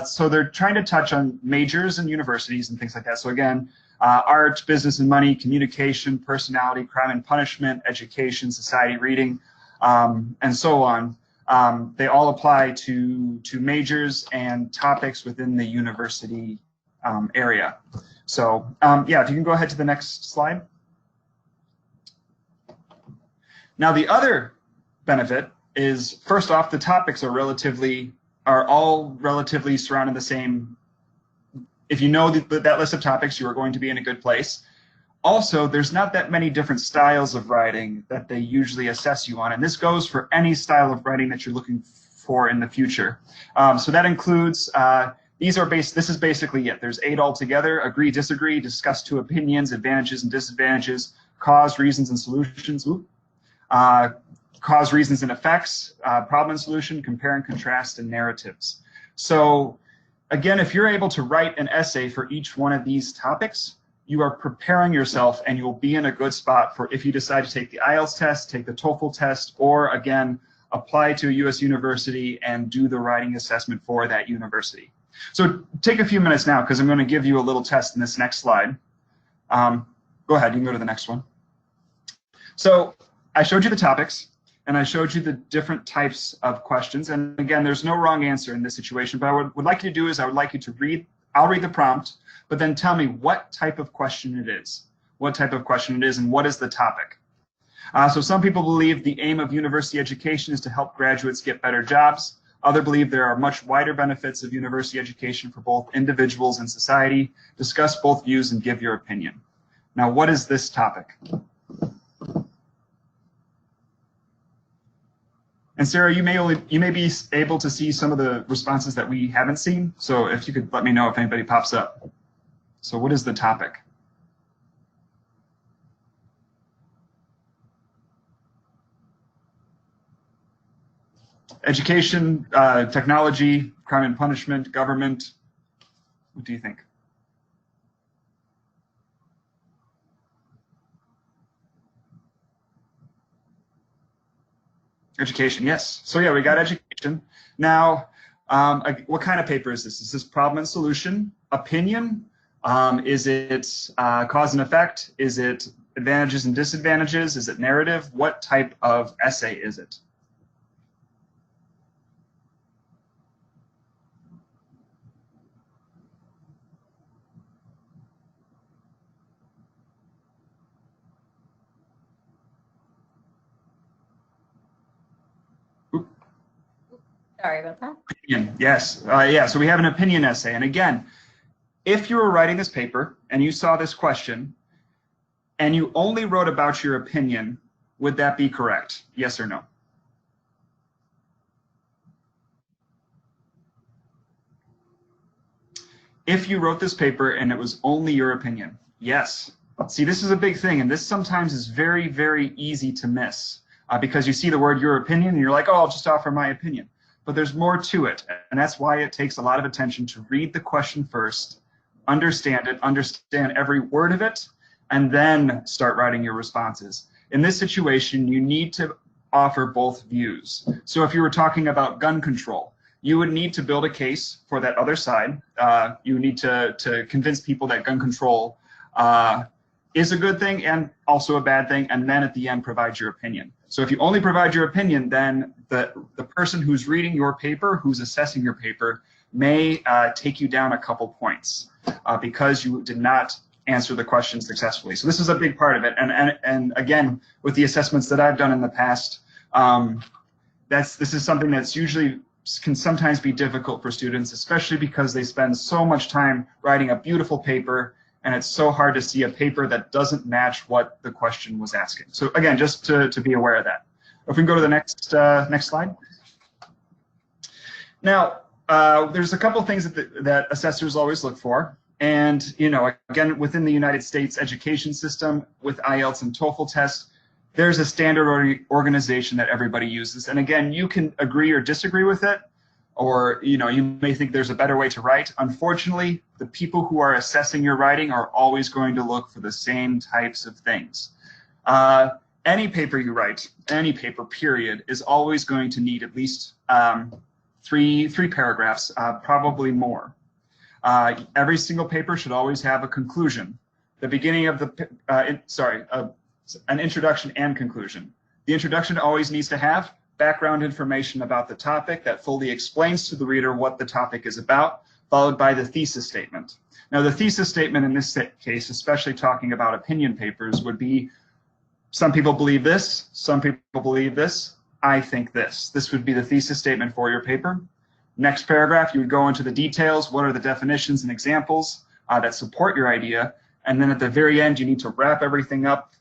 So they're trying to touch on majors and universities and things like that. So again, art, business and money, communication, personality, crime and punishment, education, society, reading, and so on. They all apply to majors and topics within the university area. So yeah, if you can go ahead to the next slide. Now the other benefit is, first off, the topics are all relatively surrounding the same. If you know that list of topics, you are going to be in a good place. Also, there's not that many different styles of writing that they usually assess you on, and this goes for any style of writing that you're looking for in the future. So that includes, this is basically it. There's 8 altogether: agree, disagree, discuss 2 opinions, advantages and disadvantages, cause, reasons and solutions, cause, reasons and effects, problem and solution, compare and contrast, and narratives. So again, if you're able to write an essay for each one of these topics, you are preparing yourself and you'll be in a good spot for if you decide to take the IELTS test, take the TOEFL test, or again, apply to a US university and do the writing assessment for that university. So take a few minutes now, because I'm going to give you a little test in this next slide. Go ahead, you can go to the next one. So I showed you the topics, and I showed you the different types of questions. And again, there's no wrong answer in this situation, but I would like you to do is I would like you to read, I'll read the prompt, but then tell me what type of question it is. What type of question it is and what is the topic. So some people believe the aim of university education is to help graduates get better jobs. Others believe there are much wider benefits of university education for both individuals and society. Discuss both views and give your opinion. Now, what is this topic? And Sarah, you may be able to see some of the responses that we haven't seen. So if you could let me know if anybody pops up. So what is the topic? Education, technology, crime and punishment, government. What do you think? Education, yes. So yeah, we got education. Now, what kind of paper is this? Is this problem and solution? Opinion? Is it cause and effect? Is it advantages and disadvantages? Is it narrative? What type of essay is it? Sorry about that. Opinion, yes. Yeah, so we have an opinion essay. And again, if you were writing this paper and you saw this question and you only wrote about your opinion, would that be correct? Yes or no? If you wrote this paper and it was only your opinion, yes. See, this is a big thing, and this sometimes is very, very easy to miss because you see the word your opinion and you're like, oh, I'll just offer my opinion. But there's more to it, and that's why it takes a lot of attention to read the question first, understand it, understand every word of it, and then start writing your responses. In this situation, you need to offer both views. So if you were talking about gun control, you would need to build a case for that other side. You would need to convince people that gun control is a good thing and also a bad thing, and then at the end provide your opinion. So if you only provide your opinion, then the person who's reading your paper, who's assessing your paper, may take you down a couple points because you did not answer the question successfully. So this is a big part of it. And again, with the assessments that I've done in the past, this is something that's usually can sometimes be difficult for students, especially because they spend so much time writing a beautiful paper, and it's so hard to see a paper that doesn't match what the question was asking. So again, just to be aware of that. If we can go to the next slide. Now, there's a couple things that assessors always look for. And, you know, again, within the United States education system with IELTS and TOEFL tests, there's a standard organization that everybody uses. And again, you can agree or disagree with it, or, you know, you may think there's a better way to write. Unfortunately, the people who are assessing your writing are always going to look for the same types of things. Any paper you write, any paper period, is always going to need at least three paragraphs, probably more. Every single paper should always have a conclusion. The beginning of the, an introduction and conclusion. The introduction always needs to have background information about the topic that fully explains to the reader what the topic is about, followed by the thesis statement. Now, the thesis statement in this case, especially talking about opinion papers, would be, some people believe this, some people believe this, I think this. This would be the thesis statement for your paper. Next paragraph, you would go into the details. What are the definitions and examples that support your idea? And then at the very end, you need to wrap everything up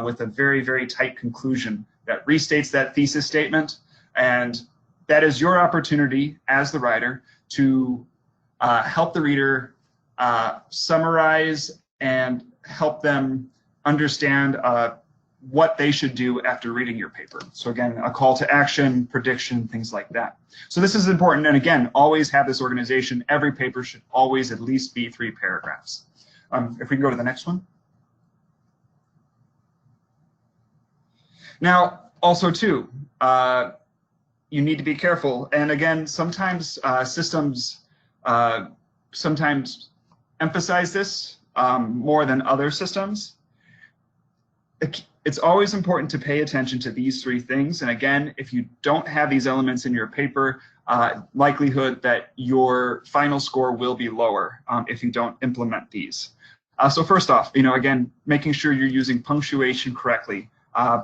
with a very, very tight conclusion that restates that thesis statement. And that is your opportunity as the writer to help the reader summarize and help them understand what they should do after reading your paper. So again, a call to action, prediction, things like that. So this is important. And again, always have this organization. Every paper should always at least be 3 paragraphs. If we can go to the next one. Now, also too, you need to be careful. And again, sometimes systems sometimes emphasize this more than other systems. It's always important to pay attention to these 3 things. And again, if you don't have these elements in your paper, likelihood that your final score will be lower if you don't implement these. So first off, again, making sure you're using punctuation correctly.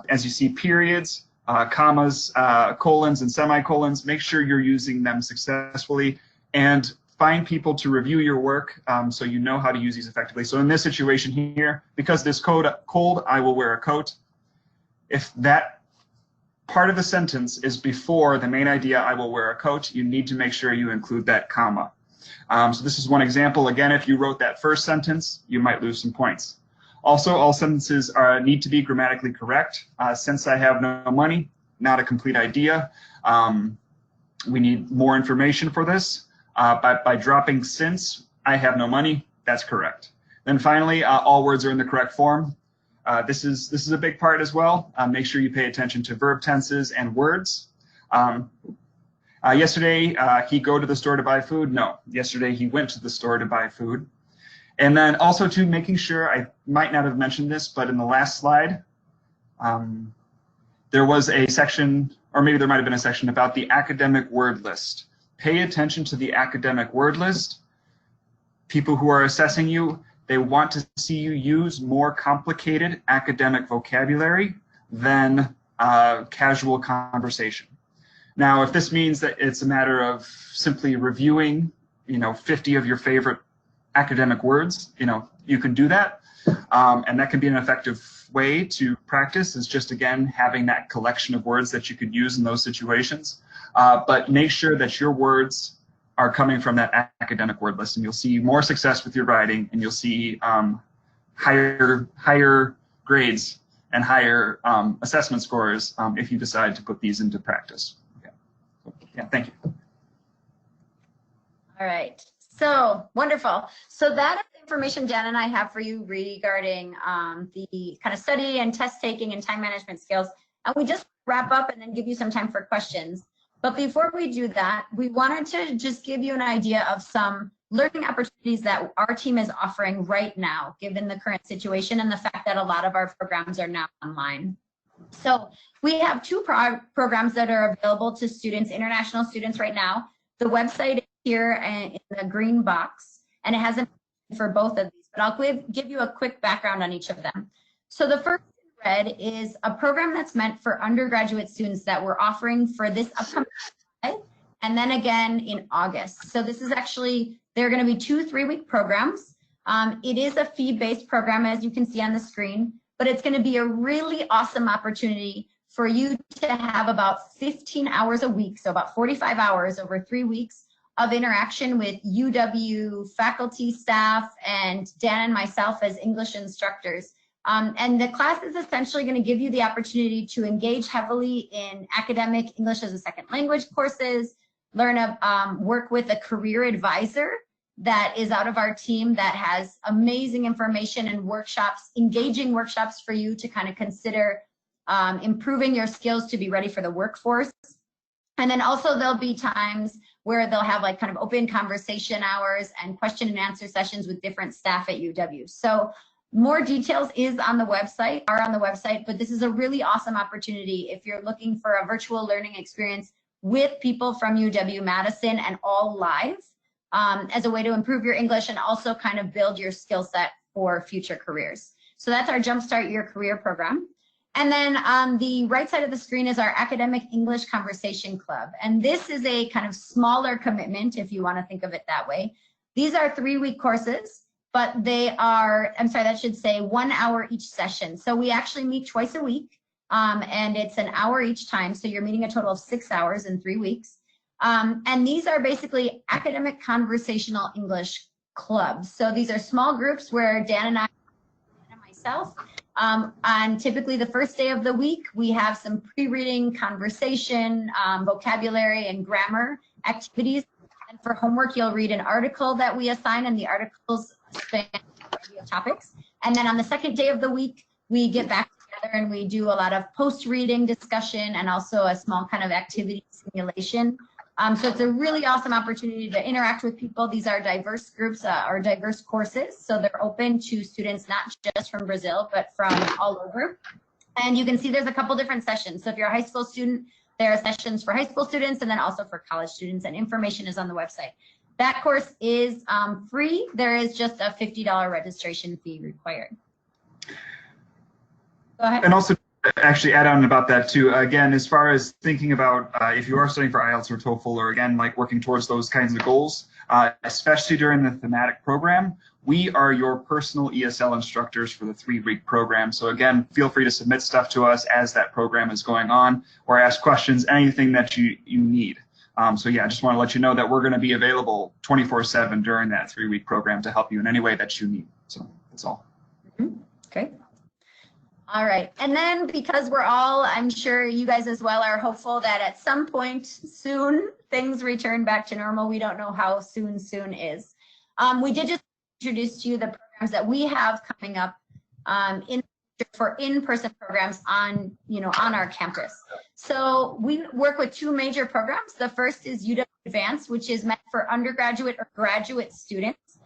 As you see periods, commas, colons, and semicolons, make sure you're using them successfully, and find people to review your work so you know how to use these effectively. So in this situation here, because this cold, I will wear a coat. If that part of the sentence is before the main idea, I will wear a coat, you need to make sure you include that comma. So this is one example. Again, if you wrote that first sentence, you might lose some points. Also, all sentences need to be grammatically correct. Since I have no money, not a complete idea. We need more information for this. By dropping since I have no money, that's correct. Then finally, all words are in the correct form. This is a big part as well. Make sure you pay attention to verb tenses and words. Yesterday, he go to the store to buy food. No, yesterday he went to the store to buy food. And then also too, making sure, I might not have mentioned this, but in the last slide, there was a section, or maybe there might have been a section about the academic word list. Pay attention to the academic word list. People who are assessing you, they want to see you use more complicated academic vocabulary than casual conversation. Now, if this means that it's a matter of simply reviewing, 50 of your favorite academic words, you can do that. And that can be an effective way to practice, is just, again, having that collection of words that you could use in those situations. But make sure that your words are coming from that academic word list, and you'll see more success with your writing, and you'll see higher grades and higher assessment scores if you decide to put these into practice. Okay. So, yeah, thank you. All right. So wonderful. So that is the information Dan and I have for you regarding the kind of study and test taking and time management skills. And we just wrap up and then give you some time for questions. But before we do that, we wanted to just give you an idea of some learning opportunities that our team is offering right now, given the current situation and the fact that a lot of our programs are now online. So we have 2 programs that are available to students, international students right now. The website is here in the green box, and it has information for both of these, but I'll give you a quick background on each of them. So the first in red is a program that's meant for undergraduate students that we're offering for this upcoming July, and then again in August. So this is actually, they're going to be 2 3-week programs. It is a fee-based program, as you can see on the screen, but it's going to be a really awesome opportunity for you to have about 15 hours a week, so about 45 hours over 3 weeks of interaction with UW faculty, staff, and Dan and myself as English instructors. And the class is essentially going to give you the opportunity to engage heavily in academic English as a second language courses, learn work with a career advisor that is out of our team that has amazing information and workshops, engaging workshops for you to kind of consider improving your skills to be ready for the workforce. And then also there'll be times where they'll have like kind of open conversation hours and question and answer sessions with different staff at UW. So more details are on the website, but this is a really awesome opportunity if you're looking for a virtual learning experience with people from UW Madison and all live, as a way to improve your English and also kind of build your skill set for future careers. So that's our Jumpstart Your Career program. And then on the right side of the screen is our Academic English Conversation Club. And this is a kind of smaller commitment, if you want to think of it that way. These are 3-week courses, but they are, I'm sorry, that should say 1 hour each session. So we actually meet twice a week, and it's an hour each time. So you're meeting a total of 6 hours in 3 weeks. And these are basically academic conversational English clubs. So these are small groups where Dan and I and myself, on typically the first day of the week, we have some pre-reading, conversation, vocabulary, and grammar activities. And for homework, you'll read an article that we assign, and the articles span topics. And then on the second day of the week, we get back together and we do a lot of post-reading discussion and also a small kind of activity simulation. So it's a really awesome opportunity to interact with people. These are diverse groups or diverse courses. So they're open to students, not just from Brazil, but from all over. And you can see there's a couple different sessions. So if you're a high school student, there are sessions for high school students and then also for college students, and information is on the website. That course is free. There is just a $50 registration fee required. Go ahead. And also, actually add on about that too. Again, as far as thinking about if you are studying for IELTS or TOEFL, or again, like working towards those kinds of goals, especially during the thematic program, we are your personal ESL instructors for the 3-week program. So again, feel free to submit stuff to us as that program is going on, or ask questions, anything that you need. So yeah, I just want to let you know that we're going to be available 24/7 during that 3-week program to help you in any way that you need. So that's all. Okay. All right, and then because we're all, I'm sure you guys as well are hopeful that at some point soon things return back to normal. We don't know how soon is. We did just introduce to you the programs that we have coming up for in-person programs on our campus. So we work with 2 major programs. The first is UW Advanced, which is meant for undergraduate or graduate students.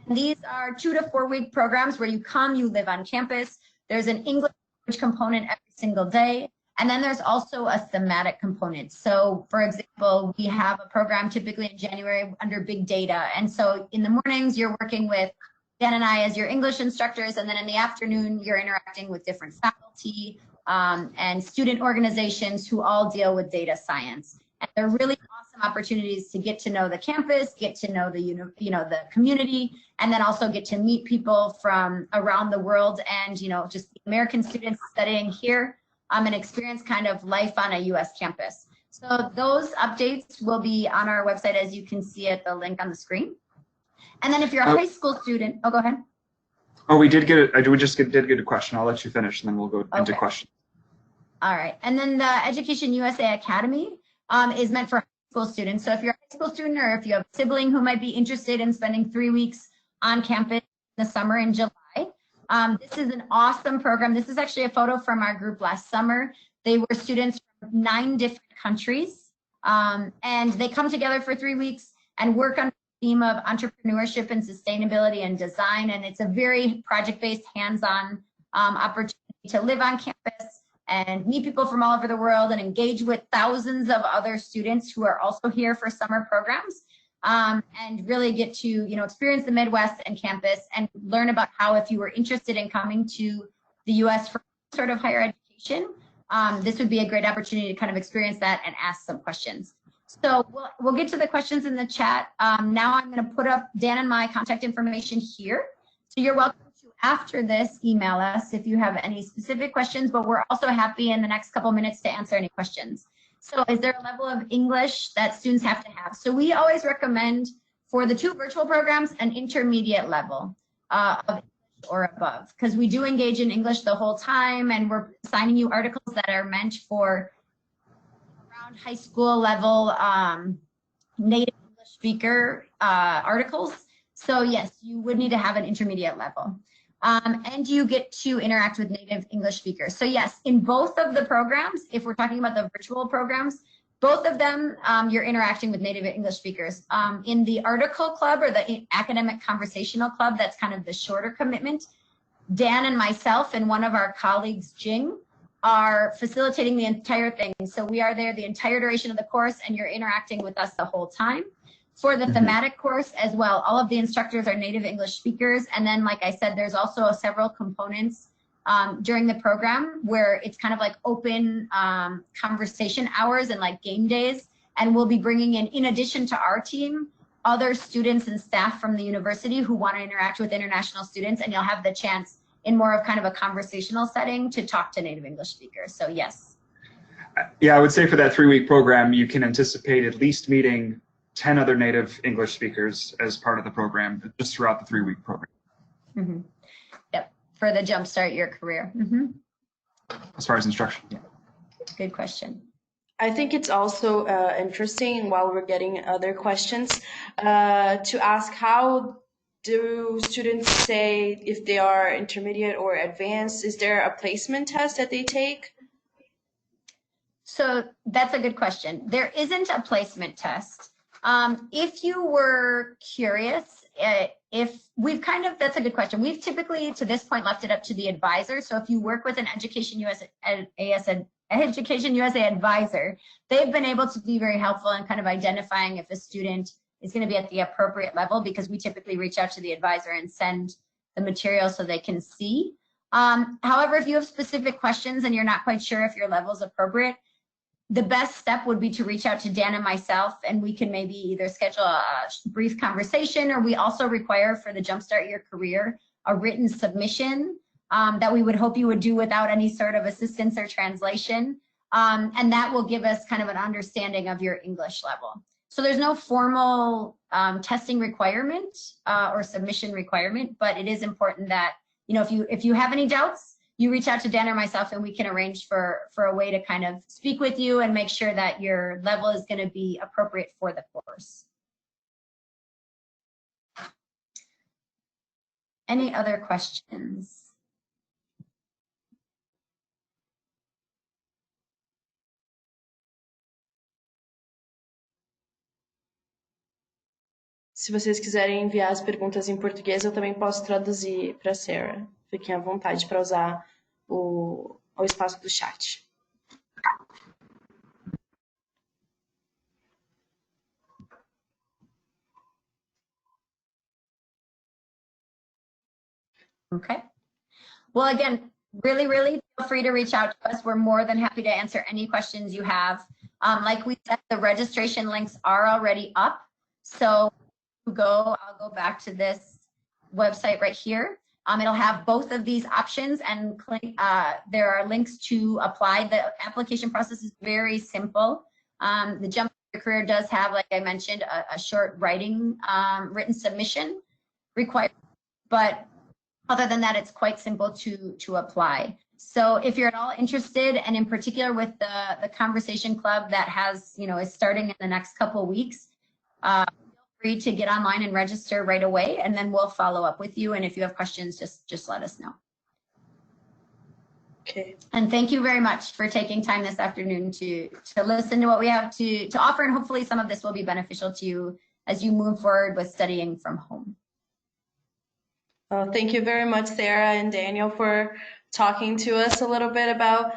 And these are 2 to 4 week programs where you come, you live on campus. There's an English language component every single day, and then there's also a thematic component. So, for example, we have a program typically in January under big data, and so in the mornings you're working with Dan and I as your English instructors, and then in the afternoon you're interacting with different faculty and student organizations who all deal with data science. And they're really awesome opportunities to get to know the campus, get to know the the community, and then also get to meet people from around the world and just American students studying here and experience kind of life on a U.S. campus. So those updates will be on our website, as you can see at the link on the screen. And then if you're a high school student, go ahead. Oh, we did get it. We just did get a question. I'll let you finish, and then we'll go into questions. All right, and then the EducationUSA Academy is meant for high school students. So if you're a high school student, or if you have a sibling who might be interested in spending 3 weeks on campus in the summer in July, this is an awesome program. This is actually a photo from our group last summer. They were students from 9 different countries, and they come together for 3 weeks and work on the theme of entrepreneurship and sustainability and design. And it's a very project-based, hands-on opportunity to live on campus and meet people from all over the world and engage with thousands of other students who are also here for summer programs, and really get to experience the Midwest and campus and learn about how, if you were interested in coming to the U.S. for sort of higher education, this would be a great opportunity to kind of experience that and ask some questions. So we'll get to the questions in the chat. Now I'm going to put up Dan and my contact information here. So you're welcome to, after this, email us if you have any specific questions, but we're also happy in the next couple minutes to answer any questions. So is there a level of English that students have to have? So we always recommend for the 2 virtual programs an intermediate level of English or above, because we do engage in English the whole time, and we're assigning you articles that are meant for around high school level native English speaker articles. So yes, you would need to have an intermediate level. And you get to interact with native English speakers. So yes, in both of the programs, if we're talking about the virtual programs, Both of them, you're interacting with native English speakers. In the article club or the academic conversational club, that's kind of the shorter commitment, Dan and myself and one of our colleagues, Jing, are facilitating the entire thing. So we are there the entire duration of the course and you're interacting with us the whole time. For the thematic course as well, all of the instructors are native English speakers. And then, like I said, there's also several components during the program where it's kind of like open conversation hours and like game days. And we'll be bringing in addition to our team, other students and staff from the university who want to interact with international students, and you'll have the chance in more of kind of a conversational setting to talk to native English speakers. So yes. Yeah, I would say for that 3-week program, you can anticipate at least meeting 10 other native English speakers as part of the program, just throughout the 3-week program. Mm-hmm. Yep, for the Jumpstart Your Career. Mm-hmm. As far as instruction. Yeah. Good question. I think it's also interesting, while we're getting other questions, to ask how do students say if they are intermediate or advanced? Is there a placement test that they take? So that's a good question. There isn't a placement test. If you were curious, that's a good question. We've typically, to this point, left it up to the advisor. So if you work with an EducationUSA advisor, they've been able to be very helpful in kind of identifying if a student is going to be at the appropriate level, because we typically reach out to the advisor and send the material so they can see. However, if you have specific questions and you're not quite sure if your level is appropriate, the best step would be to reach out to Dan and myself, and we can maybe either schedule a brief conversation, or we also require for the Jumpstart Your Career a written submission that we would hope you would do without any sort of assistance or translation. And that will give us kind of an understanding of your English level. So there's no formal testing requirement or submission requirement, but it is important that, you know, if you have any doubts, you reach out to Dan or myself, and we can arrange for a way to kind of speak with you and make sure that your level is going to be appropriate for the course. Any other questions? Se vocês quiserem enviar as perguntas em português, eu também posso traduzir para a Sarah. Fiquem à vontade para usar o espaço do chat. Okay. Well, again, really feel free to reach out to us. We're more than happy to answer any questions you have. Like we said, the registration links are already up. So I'll go back to this website right here. It'll have both of these options, and there are links to apply. The application process is very simple. The Jump Your Career does have, like I mentioned, a short written submission required, but other than that, it's quite simple to apply. So if you're at all interested, and in particular with the Conversation Club that has, is starting in the next couple of weeks, feel free to get online and register right away, and then we'll follow up with you. And if you have questions, just let us know. Okay. And thank you very much for taking time this afternoon to listen to what we have to offer, and hopefully some of this will be beneficial to you as you move forward with studying from home. Thank you very much, Sarah and Daniel, for talking to us a little bit about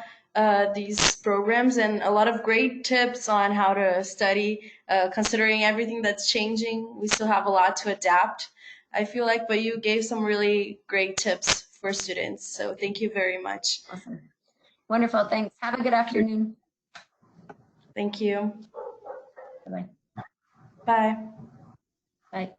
these programs, and a lot of great tips on how to study, considering everything that's changing. We still have a lot to adapt, I feel like, but you gave some really great tips for students. So thank you very much. Awesome. Wonderful. Thanks. Have a good afternoon. Thank you. Bye-bye. Bye. Bye.